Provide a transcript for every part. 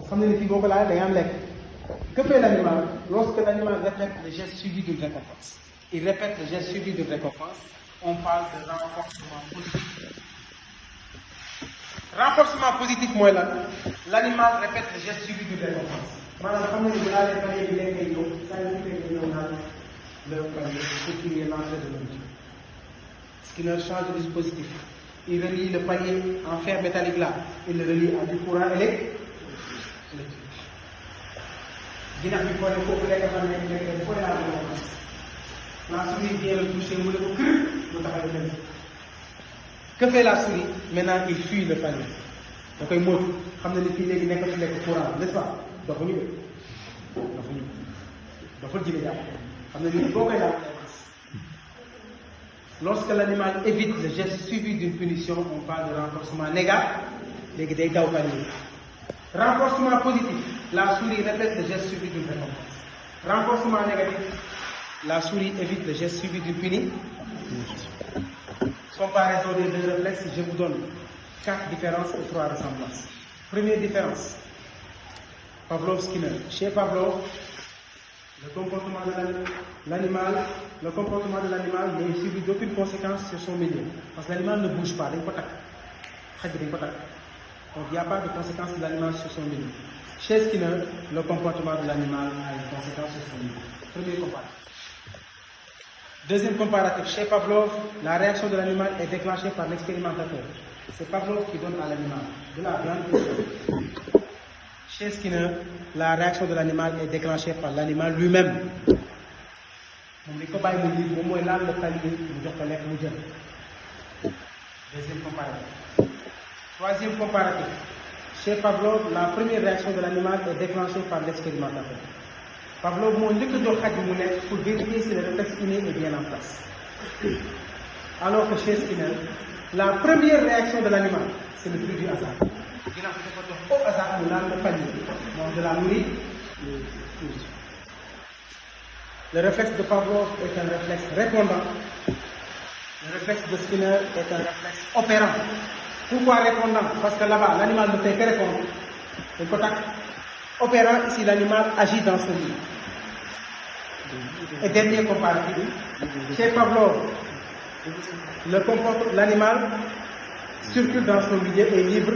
xam ne ni fii boo ko laajee da ngay am lekk. Que fait l'animal lorsque l'animal répète le geste suivi d'une récompense? Il répète le geste suivi d'une récompense. On parle de renforcement positif. Renforcement positif mooy lan l'animal répète le geste suivi d'une récompense. maanaam xam nga ni bu laalee panier bi lekk ñëw saa yu fekkee ñëw naan le panier pour qu'il y ait l'entrée de nourriture. Skinner change de dispositif. Il relie le panier en fer métallique là. Il le relie à du courant électrique. Dina fi foo ne foofu lekk fan nekk foo laa la souris vient le toucher mu ne ko kër mu taxaw dem. Que fait la souris? Maintenant il fuit le panier. da koy moytu xam na ni fii léegi nekkatu lekk courant n'est-ce pas doxuñu de doxul jigéen jàpp xam na ni boo koy daal lorsque l'animal évite le geste suivi d'une punition on parle de renforcement négatif léegi day daw panier. Renforcement positif, la souris répète le geste suivi d'une récompense. Renforcement négatif, la souris évite le geste suivi d'une punition. Comparaison des deux réflexes, je vous donne 4 différences et 3 ressemblances. Première différence, Pavlov Skinner. Chez Pavlov, le comportement de l'animal n'est suivi d'aucune conséquence sur son milieu. Parce que l'animal ne bouge pas, donc il n'y a pas de conséquence de l'animal sur son milieu. Chez Skinner, le comportement de l'animal a une conséquence sur son milieu. Premier comparatif. Deuxième comparatif, chez Pavlov, la réaction de l'animal est déclenchée par l'expérimentateur. C'est Pavlov qui donne à l'animal de la viande. Chez Skinner, la réaction de l'animal est déclenchée par l'animal lui-même. Deuxième comparatif. Troisième comparatif. Chez Pavlov, la première réaction de l'animal est déclenchée par l'expérimentateur. Pavlov m'a dit que pour vérifier si le réflexe inné est bien en place. Alors que chez Skinner, la première réaction de l'animal, c'est le fruit du hasard. Au hasard, on a le panier. Donc de la nourriture. Le réflexe de Pavlov est un réflexe répondant. Le réflexe de Skinner est un réflexe opérant. Pourquoi répondant? Parce que là-bas, l'animal ne fait que répondre. Le contact opérant, ici, l'animal agit dans son milieu. Et dernier comparatif, chez Pavlov, l'animal circule dans son milieu et est libre.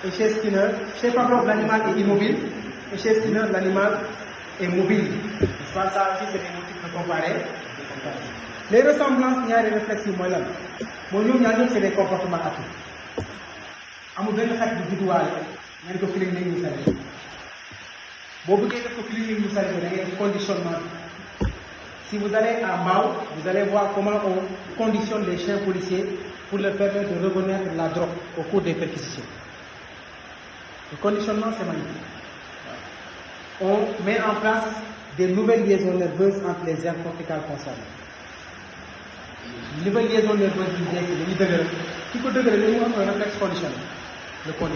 Et chez Pavlov, l'animal est immobile. Et chez Skinner, l'animal est mobile. C'est pas ça aussi, c'est des motifs de comparer. Les ressemblances, il y a des réflexes qui sont c'est des comportements actifs. Amul benn xaj bu judduwaale ngeen ko filim nañ ñu sari boo bëggee def ko filim nañ ñu sari da ngay def conditionnement. Si vous allez à Mbao, vous allez voir comment on conditionne les chiens policiers pour leur permettre de reconnaître la drogue au cours des perquisitions. Le conditionnement, c'est magnifique. On met en place des nouvelles liaisons nerveuses entre les aires corticales concernées. Nouvelle liaison nerveuse du c'est dañuy dëgëral ki ko dëgëral li mu am un réflexe conditionnel. Le